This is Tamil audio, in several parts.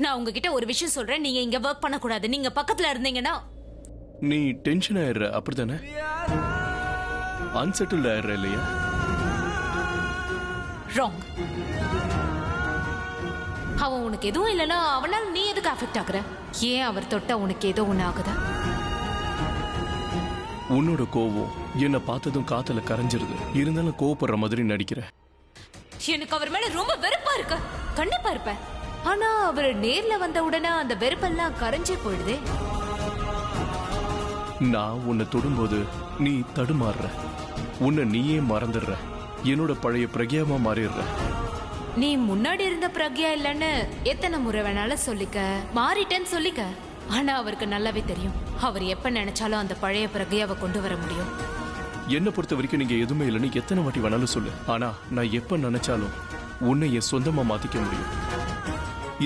நான் உங்ககிட்ட ஒரு விஷயம் சொல்றேன், நீங்க இங்க ஒர்க் பண்ண கூடாது. நீங்க பக்கத்துல இருந்தீங்கன்னா நீ டென்ஷன் ஆயிடுற, அப்படித்தானே? அன்செட்டில்ட் ஆயிடுற இல்லையா? ராங். அவன் உனக்கு எதுவும் இல்லைன்னா அவனால நீ எதுக்கு அஃபெக்ட் ஆகுற? ஏன் அவர் தொட்டா உனக்கு ஏதோ ஒண்ணு ஆகுதா? உன்னோட கோவம் என்ன பார்த்ததும் காத்துல கரைஞ்சிருது. இருந்தாலும் கோவப்படுற மாதிரி நடிக்கிற. எனக்கு அவர் மேல ரொம்ப வெறுப்பா இருக்கு. கண்டிப்பா இருப்பேன். ஆனா அவர் நேர்ல வந்த உடனே அந்த வெறுப்பெல்லாம் கரைஞ்சே போயிடுதே. நான் உன்னை தொடும்போது நீ தடுமாறுற. உன்னை நீயே மறந்துடுற. என்னோட பழைய பிரக்யாவா மாறிடுற. நீ முன்னாடி இருந்த பிரக்யா இல்லன்னு எத்தனை முறை வேணாலும் சொல்லிக்க, மாறிட்டேன்னு சொல்லிக்க. ஆனா அவருக்கு நல்லாவே தெரியும், அவர் எப்ப நினைச்சாலும் அந்த பழைய பிரக்யாவை கொண்டு வர முடியும். என்னை பொறுத்த வரைக்கும் நீங்க எதுவுமே இல்லைன்னு எத்தனை வாட்டி வேணாலும் சொல்லு. ஆனா நான் எப்ப நினைச்சாலும் உன்னை என் சொந்தமா மாத்திக்க முடியும்.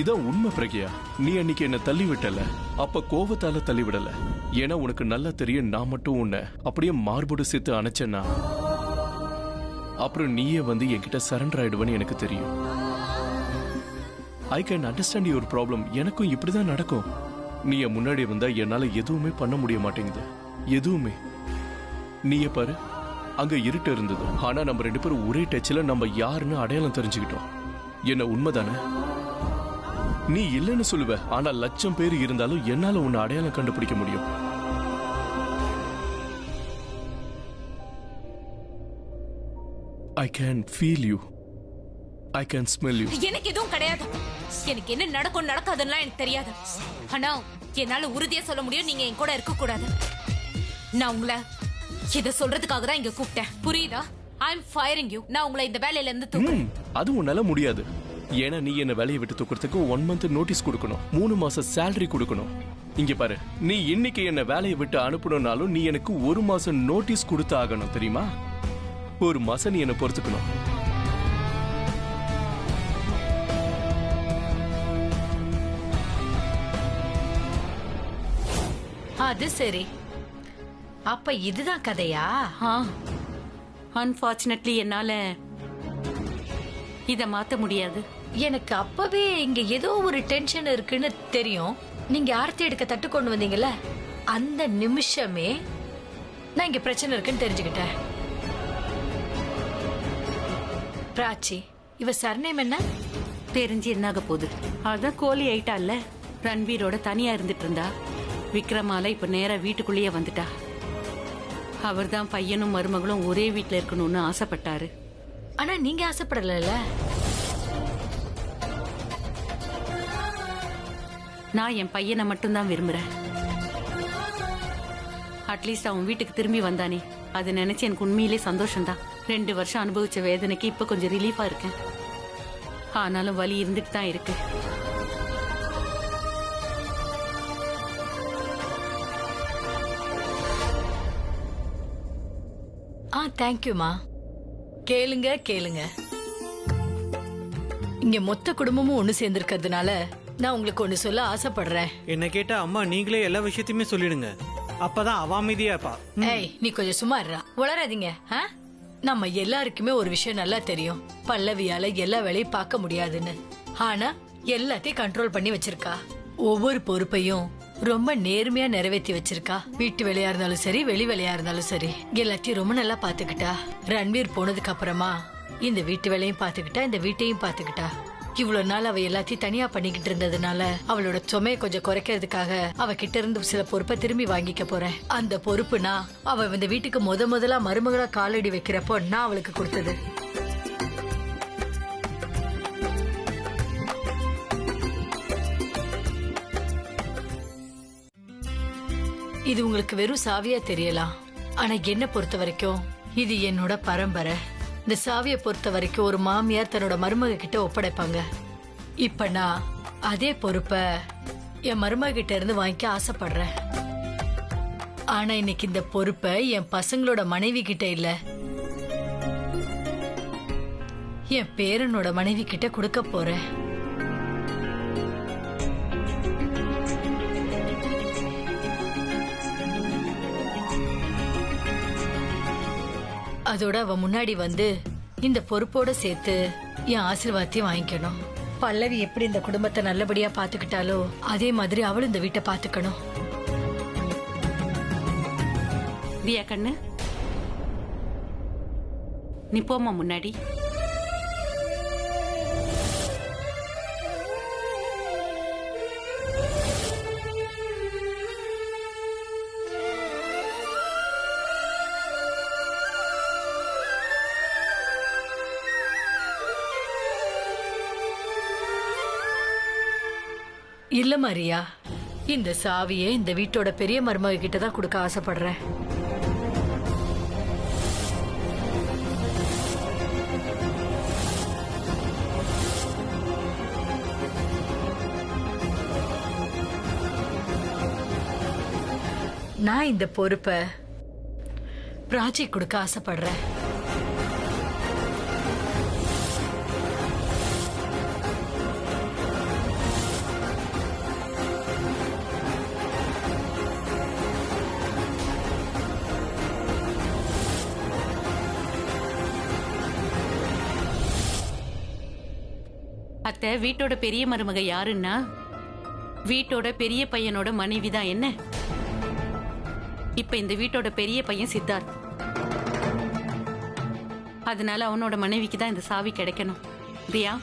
இதான் உண்மை பிரக்யா. நீ அன்னைக்கு என்ன தள்ளி விட்டல, அப்ப கோவத்தால தள்ளி விடல. ஏன்னா உனக்கு நல்லா தெரியும், நான் மட்டும் உன்னை அப்படியே மார்போடு சேர்த்து அணைச்சேன்னா அப்புறம் நீயே வந்து என்கிட்ட சரண்டர் ஆயிடுவேன்னு எனக்கு தெரியும். I can understand your problem. எனக்கும் இப்படிதான் நடக்கும். நீ என் முன்னாடி வந்தா என்னால எதுவுமே பண்ண முடிய மாட்டேங்குது. எதுவுமே. நீயே பாரு, அங்க இருட்டு இருந்தது. ஆனா நம்ம 2 பேரும் ஒரே டச்சில் நம்ம யாருன்னு அடையாளம் தெரிஞ்சுக்கிட்டோம். என்ன உண்மைதானே? நீ இல்லைன்னு சொல்லுவ, ஆனா லட்சம் பேர் இருந்தாலும் என்னால உன்னை அடையாளம் கண்டுபிடிக்க முடியும். I can feel you. I can smell you. எனக்கு எதுவும் கிடையாது. எனக்கு என்ன நடக்கும் நடக்காதுன்னா எனக்கு தெரியாது. ஆனா என்னால உறுதியா சொல்ல முடியும், நீங்க என் கூட இருக்க கூடாது. நான் உங்களை இத சொல்றதுக்காக தான் இங்க கூப்பிட்டேன். புரியுதா? I'm firing you. நான் உங்களை இந்த வேலையில இருந்து தூக்குறேன். அது உன்னால முடியாது. ஏன்னா நீ என்ன வேலையை விட்டு தூக்குறதுக்கு 1 month நோட்டீஸ் கொடுக்கணும். 3 மாசம் சேலரி கொடுக்கணும். இங்க பாரு, நீ இன்னைக்கு என்ன வேலையை விட்டு அனுப்பணும்னாலும் நீ எனக்கு 1 மாசம் நோட்டீஸ் கொடுத்து ஆகணும், தெரியுமா? 1 மாசம் நீ என்ன பொறுத்துக்கணும். அது சரி. அப்ப இதுதான் கதையா? அன்பார்ச்சுனேட்லி என்னால இத மாத்த முடியாது. எனக்கு அப்பவே இங்க ஏதோ ஒரு டென்ஷன் இருக்குன்னு தெரியும். நீங்க ஆர்த்தி எடுக்க தட்டு கொண்டு வந்தீங்கல்ல, அந்த நிமிஷமே நான் இங்க பிரச்சனை இருக்குன்னு தெரிஞ்சுக்கிட்டேன். பிராச்சி, இவ சர்நேம் என்ன? தெரிஞ்சு என்னாக போகுது? அதான் கோழி ஆயிட்டால. ரன்வீரோட தனியா இருந்துட்டு இருந்தா. விக்ரமால இப்ப நேரா வீட்டுக்குள்ளேயே வந்துட்டா. அவர்தான் பையனும் மருமகளும் ஒரே வீட்டுல இருக்கணும்னு ஆசைப்பட்டாரு. ஆனா நீங்க ஆசைப்படல. நான் என் பையனை மட்டும்தான் விரும்புறேன். அட்லீஸ்ட் அவன் வீட்டுக்கு திரும்பி வந்தானே, அது நினைச்சு எனக்கு உண்மையிலே சந்தோஷம்தான். 2 வருஷம் அனுபவிச்ச வேதனைக்கு இப்ப கொஞ்சம் ரிலீஃபா இருக்கேன். ஆனாலும் வலி இருந்துட்டு தான் இருக்கு. தேங்க்யூமா. கேளுங்க கேளுங்க. இங்க மொத்த குடும்பமும் ஒண்ணு சேர்ந்திருக்கிறதுனால நான் உங்களுக்கு ஒண்ணு சொல்ல ஆசைப்படுறேன். என்ன கேட்டா அம்மா நீங்களே எல்லா விஷயத்தையுமே சொல்லிடுங்க. அப்பதான் அவ அமைதியா இருப்பா. ஏய், நீ கொஞ்சம் சும்மா இருடா. உளறாதீங்க. நம்ம எல்லாருக்குமே ஒரு விஷயம் நல்லா தெரியும், பல்லவியால எல்லா வேலையும் பார்க்க முடியாதுன்னு. ஆனா எல்லாத்தையும் கண்ட்ரோல் பண்ணி வச்சிருக்கா. ஒவ்வொரு பொறுப்பையும் ரொம்ப நேர்மையா நிறைவேற்றி வச்சிருக்கா. வீட்டு வேலையா இருந்தாலும் சரி, வெளி வேலையா இருந்தாலும் சரி, எல்லாத்தையும் ரொம்ப நல்லா பாத்துக்கிட்டா. ரன்வீர் போனதுக்கு அப்புறமா இந்த வீட்டு வேலையும் பாத்துக்கிட்டா, இந்த வீட்டையும் பாத்துக்கிட்டா. இவ்வளவு நாள் அவ எல்லாத்தையும் தனியா பண்ணிக்கிட்டு இருந்ததுனால அவளோட சுமையை கொஞ்சம் குறைக்கிறதுக்காக அவ கிட்ட இருந்து சில பொறுப்பை திரும்பி வாங்கிக்க போறேன். அந்த பொறுப்புனா அவ இந்த வீட்டுக்கு முதலா மருமகளா காலடி வைக்கிறப்போ நான் அவளுக்கு கொடுத்தது. இது உங்களுக்கு வெறும் சாவியா தெரியலாம், ஆனா என்ன பொறுத்த வரைக்கும் இது என்னோட பரம்பரை. இந்த சாவியை பொறுத்த வரைக்கும் ஒரு மாமியார் தன்னோட மருமக கிட்ட ஒப்படைப்பாங்க. இப்ப நான் அதே பொறுப்பை என் மருமக கிட்ட இருந்து வாங்கிக்க ஆசைப்படுறேன். ஆனா இன்னைக்கு இந்த பொறுப்பை என் பசங்களோட மனைவி கிட்ட இல்ல, என் பேரனோட மனைவி கிட்ட கொடுக்க போறேன். அதோட அவ முன்னாடி வந்து இந்த பொறுப்போட சேர்த்து என் ஆசீர்வாதத்தையும் வாங்கிக்கணும். பல்லவி எப்படி இந்த குடும்பத்தை நல்லபடியா பாத்துக்கிட்டாலோ அதே மாதிரி அவளும் இந்த வீட்டை பாத்துக்கணும். தியா கண்ணு, நீ போமா முன்னாடி. இல்ல மரியா, இந்த சாவியை இந்த வீட்டோட பெரிய மருமக கிட்ட தான் கொடுக்க ஆசைப்படுறேன். நான் இந்த பொறுப்பை பிராச்சி கொடுக்க ஆசைப்படுறேன். அத்தை, வீட்டோட பெரிய மருமக யாருன்னா வீட்டோட பெரிய பையனோட மனைவி தான். என்ன இப்ப இந்த வீட்டோட பெரிய பையன் சித்தார்த், அதனால அவனோட மனைவிக்கு தான் இந்த சாவி கிடைக்கணும். தியா,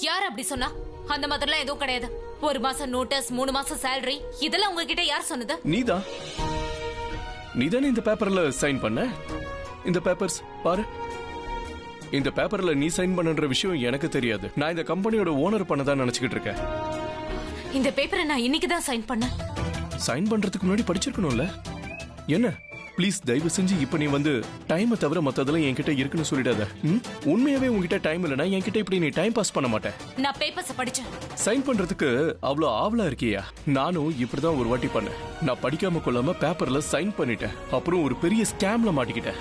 யார் அப்படி சொன்னா? அந்த மாதிரிலாம் எதுவும் கிடையாது. 1 மாசம் நோட்டீஸ், 3 மாசம் சேலரி, இதெல்லாம் உங்ககிட்ட யார் சொன்னது? நீதானே இந்த பேப்பர்ல சைன் பண்ண. இந்த பேப்பர்ஸ் பாரு. இந்த பேப்பர்ல நீ சைன் பண்ணன்ற விஷயம் எனக்கு தெரியாது. நான் இந்த கம்பெனியோட ஓனர் பண்ணதான் நினைச்சுக்கிட்டு இருக்கேன். இந்த பேப்பரை நான் இன்னைக்கு தான் சைன் பண்ணேன். சைன் பண்றதுக்கு முன்னாடி படிச்சிருக்கணும்ல. என்ன ப்ளீஸ் தயவு செஞ்சு இப்ப நீ வந்து டைமை தவிர மத்ததெல்லாம் என்கிட்ட இருக்குன்னு சொல்லிடாத. உண்மையாவே உங்ககிட்ட டைம் இல்லைன்னா என்கிட்ட இப்படி நீ டைம் பாஸ் பண்ண மாட்டேன். நான் பேப்பர்ஸ் படிச்சேன். சைன் பண்றதுக்கு அவ்வளவு ஆவலா இருக்கியா? நானும் இப்படிதான் ஒரு வாட்டி பண்ணேன். நான் படிக்காம கொள்ளாம பேப்பர்ல சைன் பண்ணிட்டேன். அப்புறம் ஒரு பெரிய ஸ்கேம்ல மாட்டிக்கிட்டேன்.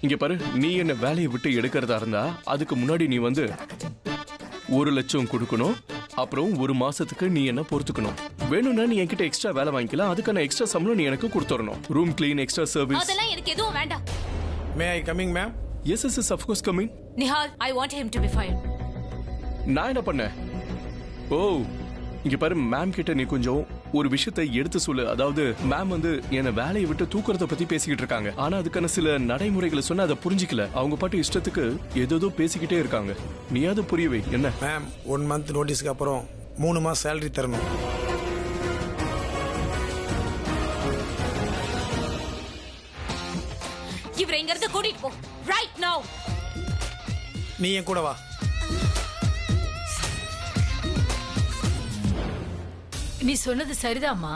இங்க பாரு, நீ என்ன வேலையை விட்டு எடுக்கிறதா இருந்தா அதுக்கு முன்னாடி நீ வந்து 1 லட்சம் கொடுக்கணும். அப்புறம் 1 மாசத்துக்கு நீ என்ன பொறுத்துக்கணும். வேணும்னா நீ என்கிட்ட எக்ஸ்ட்ரா வேலை வாங்கிக்கலாம். அதுக்கான எக்ஸ்ட்ரா சம்பளம் நீ எனக்கு கொடுத்துறணும். Room clean, extra service. அதெல்லாம் எனக்கு எதுவும் வேண்டாம். May I coming ma'am? Yes yes yes, of course coming. Nihal, I want him to be fired. நான் என்ன பண்ணேன்? ஓ, இங்க பாரு, மேம் கிட்ட நீ கொஞ்சம் ஒரு விஷயத்தை எடுத்து சொல்லு. அதாவது மேம் வந்து என்ன வேலையை விட்டு தூக்குறத பத்தி பேசிக்கிட்டு இருக்காங்க. ஆனா அதுக்கான சில நடைமுறைகளை சொன்னா அதை புரிஞ்சிக்கல. அவங்க பாட்டு இஷ்டத்துக்கு ஏதோ பேசிக்கிட்டே இருக்காங்க. நீயாவது புரியவே. என்ன மேம், 1 மந்த் நோட்டீஸ்க்கு அப்புறம் 3 மாசம் சேலரி தரணும். இவரை இங்க இருந்து கூட்டிட்டு போ ரைட் நவ. நீ என் கூட வா. நீ சொன்னது சரிதாம்மா.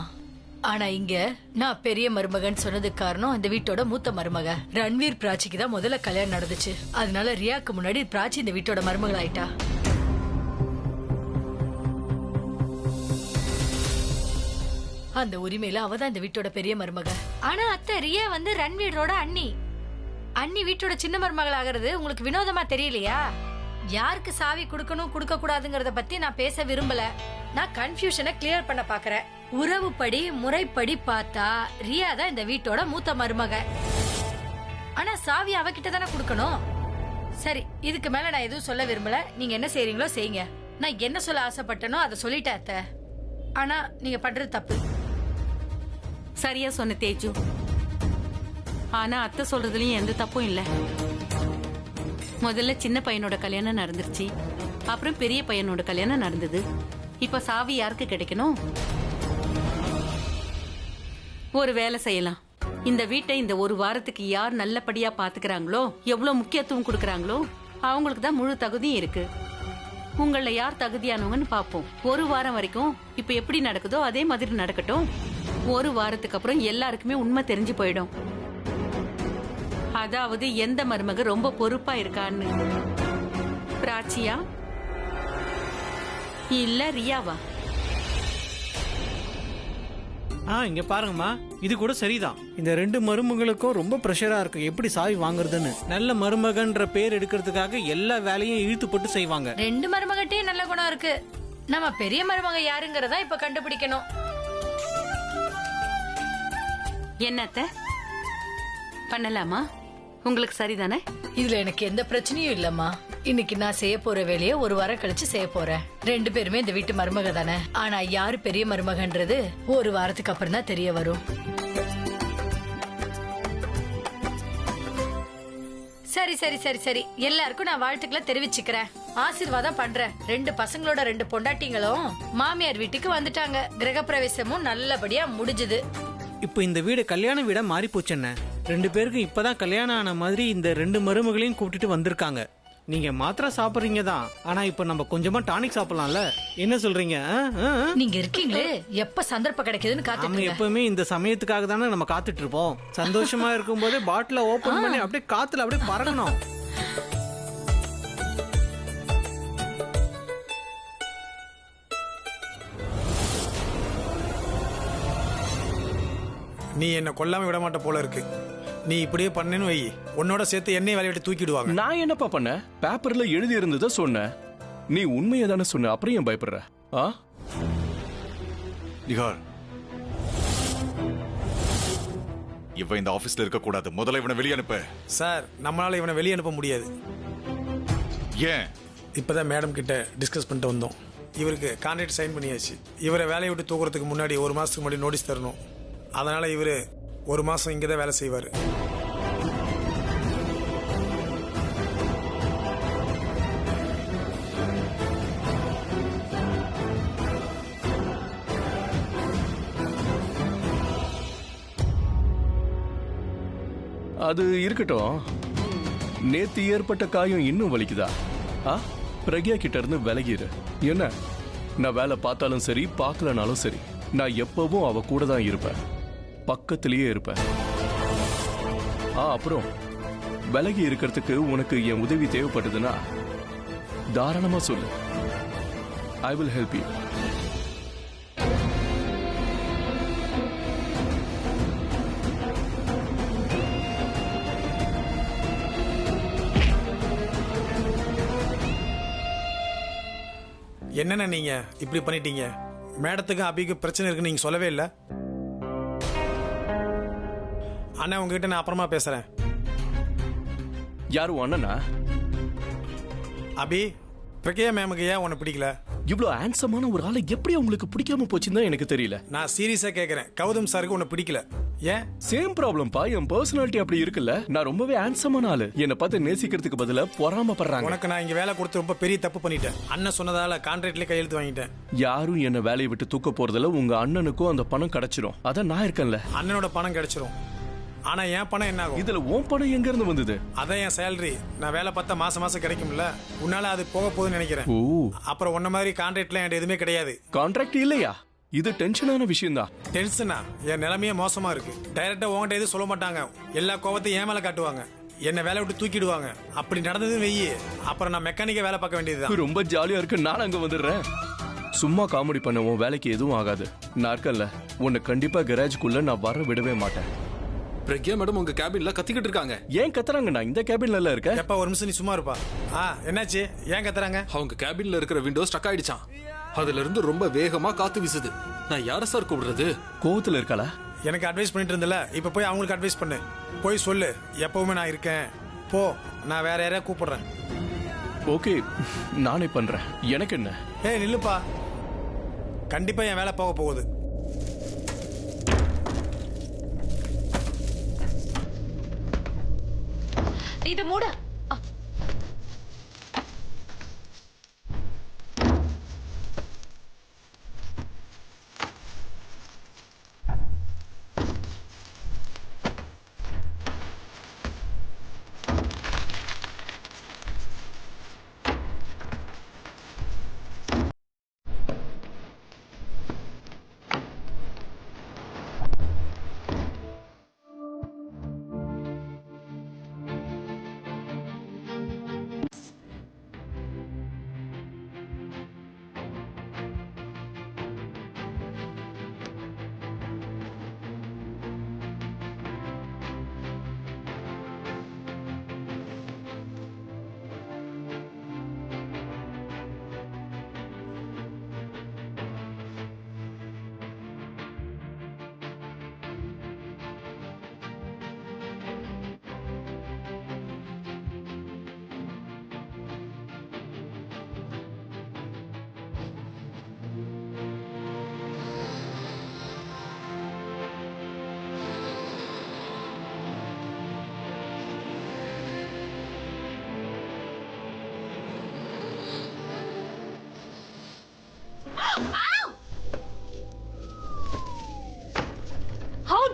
ஆனா இங்க நான் பெரிய மருமகன் சொன்னதுக்கு காரணம் அந்த வீட்டோட மூத்த மருமக ரன்வீர் பிராச்சிக்கு தான் முதல்ல கல்யாணம் நடந்துச்சு. அதனால ரியாக்கு முன்னாடி பிராச்சி இந்த வீட்டோட மருமகள் ஆயிட்டா. அந்த உரிமையில அவதான் இந்த வீட்டோட பெரிய மருமக. ஆனா அத்தை, ரியா வந்து ரன்வீரோட அண்ணி. அண்ணி வீட்டோட சின்ன மருமகள் ஆகிறது உங்களுக்கு வினோதமா தெரியலையா? யாருக்கு சாவி கொடுக்கணும் கொடுக்க கூடாதுங்கறத பத்தி நான் பேச விரும்பல. நான் கன்ஃபியூஷனை கிளியர் பண்ண பாக்குறேன். உறவுப்படி முறைப்படி பார்த்தா ரியா தான் இந்த வீட்டோட மூத்த மருமக. ஆனா சாவி அவகிட்ட தானே கொடுக்கணும். சரி, இதுக்கு மேல நான் எதுவும் சொல்ல விரும்பல. நீங்க என்ன செய்றீங்களோ செய்யுங்க. நான் என்ன சொல்ல ஆசைப்பட்டனோ அதை சொல்லிட்டேன் அத்தை. ஆனா நீங்க பண்றது தப்பு. சரியா சொன்ன தேஜு. ஆனா அத்தை சொல்றதுலயும் எந்த தப்பும் இல்ல. முதல்ல சின்ன பையனோட கல்யாணம் நடந்துருச்சு, அப்புறம் பெரிய பையனோட கல்யாணம் நடந்தது. இப்ப சாவி யாருக்கு கிடைக்கணும்? ஒரு வேலை செய்யலாம். இந்த வீட்டை இந்த 1 வாரத்துக்கு யார் நல்லபடியா பாத்துக்கிறாங்களோ, எவ்வளவு முக்கியத்துவம் கொடுக்கறாங்களோ அவங்களுக்கு தான் முழு தகுதியும் இருக்கு. உங்கள யார் தகுதியானவங்கன்னு பாப்போம். 1 வாரம் வரைக்கும் இப்ப எப்படி நடக்குதோ அதே மாதிரி நடக்கட்டும். 1 வாரத்துக்கு அப்புறம் எல்லாருக்குமே உண்மை தெரிஞ்சு போயிடும். அதாவது எந்த மருமக ரொம்ப பொறுப்பா இருக்கான்னு. பிராச்சியா இல்ல ரியாவா? இங்க பாருங்கம்மா, இது கூட சரிதான். இந்த 2 மருமகளுக்கும் ரொம்ப ப்ரெஷரா இருக்கு எப்படி சாவி வாங்குறதுன்னு. நல்ல மருமகன்ற பேர் எடுக்கிறதுக்காக எல்லா வேலையும் இழுத்து போட்டு செய்வாங்க. 2 மருமகட்டையும் நல்ல குணம் இருக்கு. நம்ம பெரிய மருமக யாருங்கறதா இப்ப கண்டுபிடிக்கணும். என்னத்த பண்ணலாமா? உங்களுக்கு சரிதானே? இதுல எனக்கு எந்த பிரச்சனையும் இல்லம்மா. இன்னைக்கு நான் செய்ய போற வேலையை ஒரு வாரம் கழிச்சு செய்ய போறேன். 2 பேருமே இந்த வீட்டு மருமக தானே. ஆனா யாரு பெரிய மருமகன்றது ஒரு வாரத்துக்கு அப்புறம் தான் தெரிய வரும். சரி சரி சரி சரி, எல்லாருக்கும் நான் வாழ்த்துக்களை தெரிவிச்சுக்கிறேன். ஆசீர்வாதம் பண்றேன். 2 பசங்களோட 2 பொண்டாட்டிங்களும் மாமியார் வீட்டுக்கு வந்துட்டாங்க. கிரகப்பிரவேசமும் நல்லபடியா முடிஞ்சது. இப்போ இந்த வீடு கல்யாண வீடா மாறி போச்சுண்ணே. 2 பேருக்கும் இப்பதான் கல்யாணம் ஆன மாதிரி இந்த 2 மருமகளையும் கூப்பிட்டுட்டு வந்திருக்காங்க. நீங்க மாத்திரை சாப்பிடுறீங்க தான், ஆனா இப்ப நம்ம கொஞ்சமா டானிக் சாப்பிடலாம்ல. என்ன சொல்றீங்க? நீங்க இருக்கீங்களே, எப்ப சந்தர்ப்பம் கிடைக்குதுன்னு நம்ம காத்துட்டு எப்பவுமே இந்த சமயத்துக்காக தானே நம்ம காத்துட்டு இருப்போம். சந்தோஷமா இருக்கும் போதே பாட்டில ஓபன் பண்ணி அப்படியே காத்துல அப்படியே பறக்கணும். நீ என்ன கொல்லாம விட மாட்ட போல இருக்கு. நீ இப்படியே பண்ணேன்னு வை, உன்னோட சேர்த்து என்னையும் வேலையை விட்டு தூக்கிடுவாங்க. நான் என்னப்பா பண்ண? பேப்பர்ல எழுதி இருந்ததை சொன்னேன். நீ உண்மையை தானே சொன்ன, அப்புறம் ஏன் பயப்படுற? நிகார், இவன் இந்த ஆபீஸ்ல இருக்க கூடாது. முதல்ல இவனை வெளியே அனுப்ப. சார், நம்மளால இவனை வெளியே அனுப்ப முடியாது. ஏன்? இப்பதான் மேடம் கிட்ட டிஸ்கஸ் பண்ணிட்டு வந்தோம். இவருக்கு கான்ட்ராக்ட் சைன் பண்ணியாச்சு. இவரை வேலையை விட்டு தூக்குறதுக்கு முன்னாடி 1 மாசத்துக்கு முன்னாடி நோட்டீஸ் தரணும். அதனால இவரு 1 மாசம் இங்கதான் வேலை செய்வாரு. அது இருக்கட்டும். நேத்து ஏற்பட்ட காயம் இன்னும் வலிக்குதா? பிரக்யா கிட்ட இருந்து விலகிரு. என்ன, நான் வேலை பார்த்தாலும் சரி பார்க்கலனாலும் சரி, நான் எப்பவும் அவ கூட தான் இருப்பேன், பக்கத்திலேயே இருப்பேன். அப்புறம் விலகி இருக்கிறதுக்கு உனக்கு என் உதவி தேவைப்பட்டதுன்னா தாராளமா சொல்லு. I will help you. என்னென்ன நீங்க இப்படி பண்ணிட்டீங்க? மேடத்துக்கு அபிக்கு பிரச்சனை இருக்குன்னு நீங்க சொல்லவே இல்லை. அண்ணா, உங்ககிட்ட நான் அப்புறமா பேசுறேன். யாரும் அண்ணனா? அபி, பிரக்யா மேமுக்கு ஏன் உன்னை பிடிக்கல? இவ்வளவு ஹேண்ட்ஸமான ஒரு ஆளை எப்படி உங்களுக்கு பிடிக்காம போச்சுன்னு எனக்கு தெரியல. நான் சீரியஸா கேக்குறேன். கௌதம் சாருக்கு உன்னை பிடிக்கல ஏன்? சேம் ப்ராப்ளம் பா. என் பர்சனாலிட்டி அப்படி இருக்குல்ல. நான் ரொம்பவே ஹேண்ட்ஸமான ஆளு. என்னை பார்த்து நேசிக்கிறதுக்கு பதிலா பொறாமப்படுறாங்க. உனக்கு நான் இங்க வேலை கொடுத்து ரொம்ப பெரிய தப்பு பண்ணிட்டேன். அண்ணன் சொன்னதால கான்ட்ராக்ட்ல கையெழுத்து வாங்கிட்டேன். யாரும் என்ன வேலையை விட்டு தூக்க போறதுல உங்க அண்ணனுக்கும் அந்த பணம் கிடைச்சிரும். அதான் நான் இருக்கேன்ல. அண்ணனோட பணம் கிடைச்சிரும். ஆனா என் பணம் என்ன ஆகும்? இதுல உன் பணம் எங்க இருந்து வந்தது? அதான் என் சேலரி. நான் வேலை பார்த்தா மாசம் மாசம் கிடைக்கும்ல. உன்னால அது போக போகுதுன்னு நினைக்கிறேன். அப்புறம் உன்ன மாதிரி கான்ட்ராக்ட்ல என்கிட்ட எதுவுமே கிடையாது. கான்ட்ராக்ட் இல்லையா? இது டென்ஷனான விஷயம் தான். டென்ஷனா? என் நிலைமையே மோசமா இருக்கு. டைரக்டா உன்கிட்ட எதுவும் சொல்ல மாட்டாங்க. எல்லா கோவத்தையும் ஏன் மேல காட்டுவாங்க. என்ன வேலை விட்டு தூக்கிடுவாங்க. அப்படி நடந்தது வெய்யி, அப்புறம் நான் மெக்கானிக்க வேலை பார்க்க வேண்டியதுதான். ரொம்ப ஜாலியா இருக்கு. நான் அங்க வந்துடுறேன். சும்மா காமெடி பண்ணுவோம். வேலைக்கு எதுவும் ஆகாது. நான் இருக்கேன்ல. உன்னை கண்டிப்பா கராஜுக்குள்ள நான் வர விடவே மாட்டேன். பிரக்யா மேடம் உங்க கேபின்ல கத்திக்கிட்டு இருக்காங்க. ஏன் கத்துறாங்க? நான் இந்த கேபின்ல எல்லாம் இருக்கேன். எப்ப ஒரு நிமிஷம் நீ சும்மா இருப்பா. என்னாச்சு? ஏன் கத்துறாங்க? அவங்க கேபின்ல இருக்கிற விண்டோ ஸ்டக் ஆயிடுச்சான். அதுல இருந்து ரொம்ப வேகமா காத்து வீசுது. நான் யார சார் கூப்பிடுறது? கோவத்துல இருக்காளா? எனக்கு அட்வைஸ் பண்ணிட்டு இருந்தல, இப்ப போய் அவங்களுக்கு அட்வைஸ் பண்ணு. போய் சொல்லு, எப்பவுமே நான் இருக்கேன். போ, நான் வேற யாரையா கூப்பிடுறேன். ஓகே, நானே பண்றேன். எனக்கு என்ன? ஏய் நில்லுப்பா. கண்டிப்பா என் வேலை போக போகுது. இது மூட.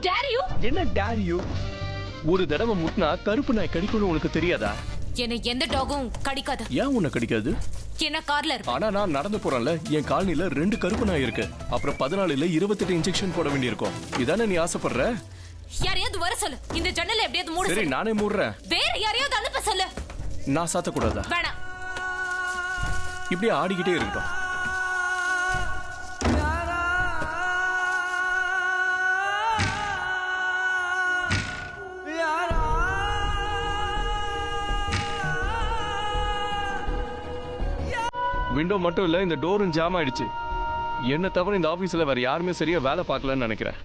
Dare you? என்ன டேர் யூ? ஒரு தடவை முட்டினா கருப்பு நாய் கடிக்கணும் உனக்கு தெரியாதா? என்னை எந்த டாகும் கடிக்காது. ஏன் உன்னை கடிக்காது? என்ன கார்ல இருக்கு. ஆனா நான் நடந்து போறேன்ல, என் காலனில 2 கருப்பு நாய் இருக்கு. அப்புறம் 14 28 இன்ஜெக்ஷன் போட வேண்டியிருக்கும். இதானே நீ ஆசைப்படுற? யாரையாவது வர சொல்லு. இந்த ஜன்னலை எப்படியாவது மூட சரி சொல்லு. நானே மூடுறேன். வேற யாரையாவது அனுப்ப சொல்லு. நான் சாத்த கூடாதா? வேணாம். இப்படியே ஆடிக்கிட்டே இருக்கட்டும். விண்டோ மட்டும் இல்ல, இந்த டோரும் ஜாம் ஆயிடுச்சு. என்ன தவிர இந்த ஆபீஸ்ல வேற யாருமே சரியா வேலை பார்க்கலன்னு நினைக்கிறேன்.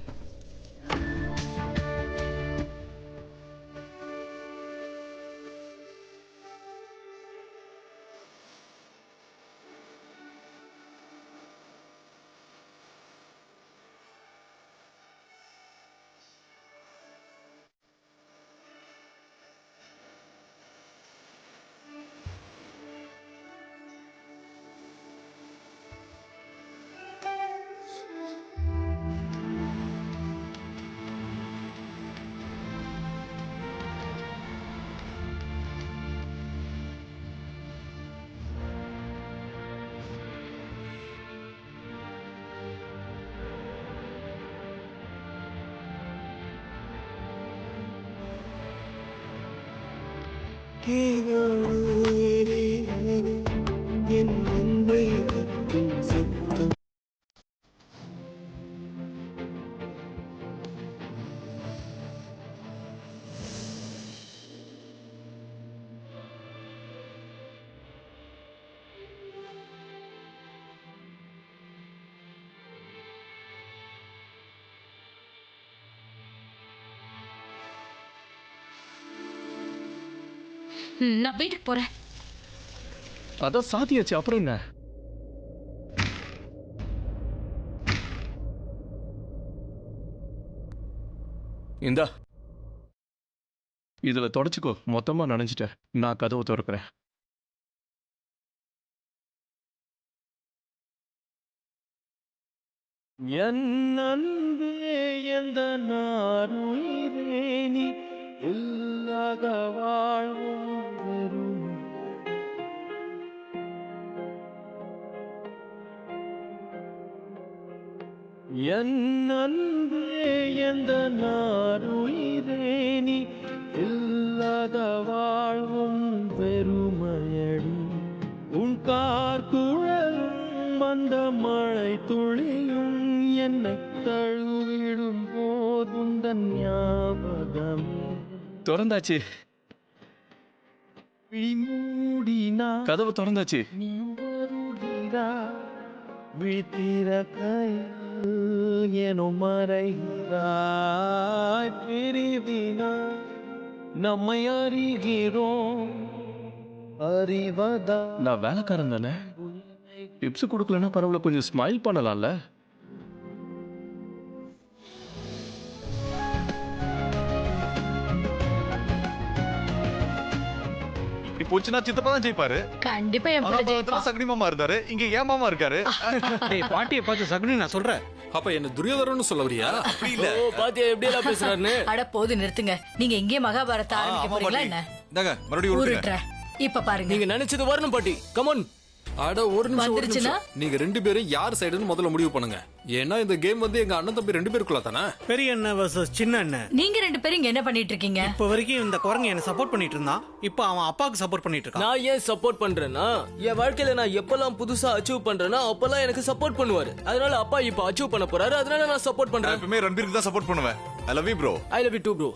நான் வீட்டுக்கு போறேன். அதான் சாத்தியாச்சு, அப்புறம் என்ன? இந்தா இதுல தொடச்சுக்கோ. மொத்தமா நனைஞ்சிட்டேன். நான் கதவை திறக்கிறேன். என் அன்பே எந்த நாருயிரே நீ இல்லாத வாழ்வும் வெறும். என் அன்பே எந்த நாருயிரே நீ இல்லாத வாழ்வும் வெறுமையடி. உன் கார் குழலும் அந்த மழை துளியும் என்னை தழுவிடும் போதுந்தன் ஞாபகம். திறந்தாச்சு. கதவு திறந்தாச்சு. நம்மை அறிகிறோம் அறிவதா. நான் வேலைக்காரன் தானே. டிப்ஸ் கொடுக்கலன்னா பரவாயில்ல, கொஞ்சம் ஸ்மைல் பண்ணலாம்ல. போச்சுன்னா சித்தப்பா தான் ஜெயிப்பாரு. கண்டிப்பா என் பிள்ளை ஜெயிப்பான். சகுனி மாமா இருந்தாரு, இங்க ஏன் மாமா இருக்காரு. டேய் பாட்டியை பார்த்து சகுனி நான் சொல்றேன். அப்ப என்ன துரியோதரன்னு சொல்ல வரியா? அப்படி இல்ல. பாத்தியா எப்படி எல்லாம் பேசுறாருன்னு. அட போது நிறுத்துங்க. நீங்க எங்கே மகாபாரத ஆரம்பிக்க போறீங்களா என்ன? இந்தாங்க மறுபடியும் ஊருட்ற. இப்ப பாருங்க. நீங்க நினைச்சது வரணும் பாட்டி. கமான். அட ஒரு நிமிஷம், ஒரு வந்துருச்சுன்னா? நிமிஷம். நீங்க 2 பேரும் யார் சைடுன்னு முதல்ல முடிவு பண்ணுங்க. ஏன்னா இந்த கேம் வந்து எங்க அண்ணன் தம்பி 2 பேருக்குள்ள தானே. பெரிய அண்ணன் வர்சஸ் சின்ன அண்ணன். நீங்க 2 பேரும் இங்க என்ன பண்ணிட்டு இருக்கீங்க? இப்ப வரைக்கும் இந்த குரங்கு என்ன சப்போர்ட் பண்ணிட்டு இருந்தான். இப்ப அவன் அப்பாவுக்கு சப்போர்ட் பண்ணிட்டு இருக்கான். நான் ஏன் சப்போர்ட் பண்றேன்னா, என் வாழ்க்கையில நான் எப்பெல்லாம் புதுசா அச்சீவ் பண்றேன்னா அப்பெல்லாம் எனக்கு சப்போர்ட் பண்ணுவாரு. அதனால அப்பா இப்ப அச்சீவ் பண்ண போறாரு, அதனால நான் சப்போர்ட் நான் பண்றேன். எப்பவுமே ரன்பீருக்கு தான் சப்போர்ட் பண்ணுவேன். I love you bro. I love you too bro.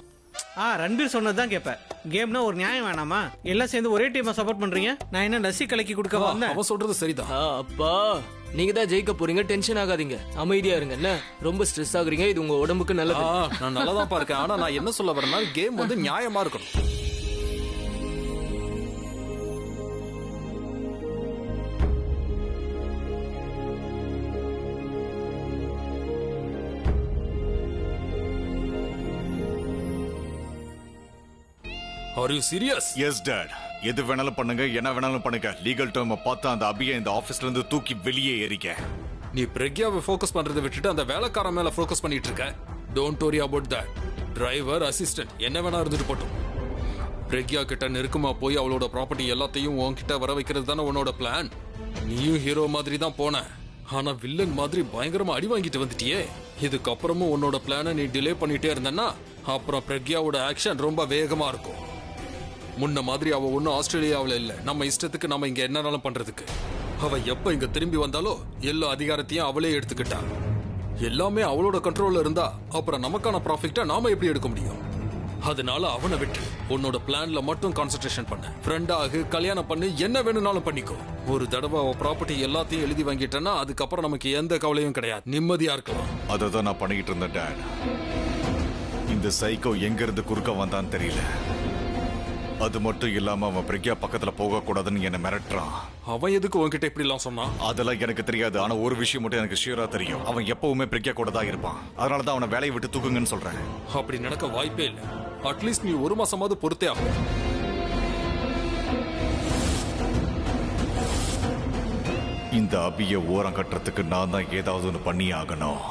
Ranbir சொன்னதுதான் கேட்பேன். கேம்னா ஒரு நியாயம் வேணாமா? எல்லாம் சேர்ந்து ஒரே டீமை சப்போர்ட் பண்றீங்க. நான் என்ன லஸ்ஸி கலக்கி கொடுக்க வந்தேன்? அவன் சொல்றது சரிதான். அப்பா நீங்க தான் ஜெயிக்க போறீங்க, டென்ஷன் ஆகாதீங்க, அமைதியா இருங்க. என்ன ரொம்ப ஸ்ட்ரெஸ் ஆகுறீங்க, இது உங்க உடம்புக்கு நல்லது. நான் நல்லா தான் இருக்கேன். ஆனா நான் என்ன சொல்ல வரேன்னா, கேம் வந்து நியாயமா இருக்கணும். Are you serious? Yes dad. எது வேணாலும் பண்ணுங்க, என்ன வேணாலும் பண்ணுங்க. லீகல் டேர்மை பார்த்து அந்த அபியை இந்த ஆபீஸ்ல இருந்து தூக்கி வெளியே ஏறிக்க. நீ பிரக்யாவை ஃபோக்கஸ் பண்றதை விட்டுட்டு அந்த வேலைக்காரன் மேல ஃபோக்கஸ் பண்ணிட்டு இருக்க. Don't worry about that. Driver assistant என்ன வேணா இருந்துட்டு போட்டும். பிரக்யா கிட்ட நெருக்கமா போய் அவளோட ப்ராப்பர்ட்டி எல்லாத்தையும் உன்கிட்ட வர வைக்கிறது தானே உன்னோட பிளான். நீயும் ஹீரோ மாதிரி தான் போன, ஆனா வில்லன் மாதிரி பயங்கரமா அடி வாங்கிட்டு வந்துட்டியே. இதுக்கப்புறமும் உன்னோட பிளானை நீ டிலே பண்ணிட்டே இருந்தன்னா அப்புறம் பிரக்யாவோட ஆக்ஷன் ரொம்ப வேகமா இருக்கும். முன்ன மாதிரி அவ ஒன்னும் ஆஸ்திரேலியாவில் இல்ல, நம்ம இஷ்டத்துக்கு நம்ம இங்க என்னன்னாலும் பண்றதுக்கு. அவ எப்ப இங்க திரும்பி வந்தாலோ எல்லா அதிகாரத்தையும் அவளே எடுத்துக்கிட்டா. எல்லாமே அவளோட கண்ட்ரோல்ல இருந்தா அப்புறம் நமக்கான ப்ராஃபிட்டா நாம எப்படி எடுக்க முடியும்? அதனால அவனை விட்டு உன்னோட பிளான்ல மட்டும் கான்சென்ட்ரேஷன் பண்ண. ஃப்ரெண்டாக கல்யாணம் பண்ணி என்ன வேணும்னாலும் பண்ணிக்கோ. ஒரு தடவை அவ ப்ராப்பர்ட்டி எல்லாத்தையும் எழுதி வாங்கிட்டேன்னா அதுக்கப்புறம் நமக்கு எந்த கவலையும் கிடையாது, நிம்மதியா இருக்கலாம். அதை தான் நான் பண்ணிக்கிட்டு இருந்தேன் டாட். இந்த சைக்கோ எங்க இருந்து குறுக்க வந்தான்னு தெரியல. அது மட்டும் இல்லாம அவன் பிரக்யா பக்கத்துல போக கூடாதுன்னு என்ன மிரட்டுறான். அவன் எதுக்கு உன்கிட்ட இப்படி எல்லாம் சொன்னான்? அதெல்லாம் எனக்கு தெரியாது. ஆனா ஒரு விஷயம் மட்டும் எனக்கு ஷியரா தெரியும். அவன் எப்பவுமே பிரக்யா கூட தான் இருப்பான். அதனாலதான் அவனை வேலையை விட்டு தூக்குங்கன்னு சொல்றேன். அப்படி நடக்க வாய்ப்பே இல்லை. அட்லீஸ்ட் நீ ஒரு மாசமாவது பொறுத்தே ஆகும். இந்த அபிய ஓரம் கட்டுறதுக்கு நான் தான் ஏதாவது ஒன்று பண்ணி ஆகணும்.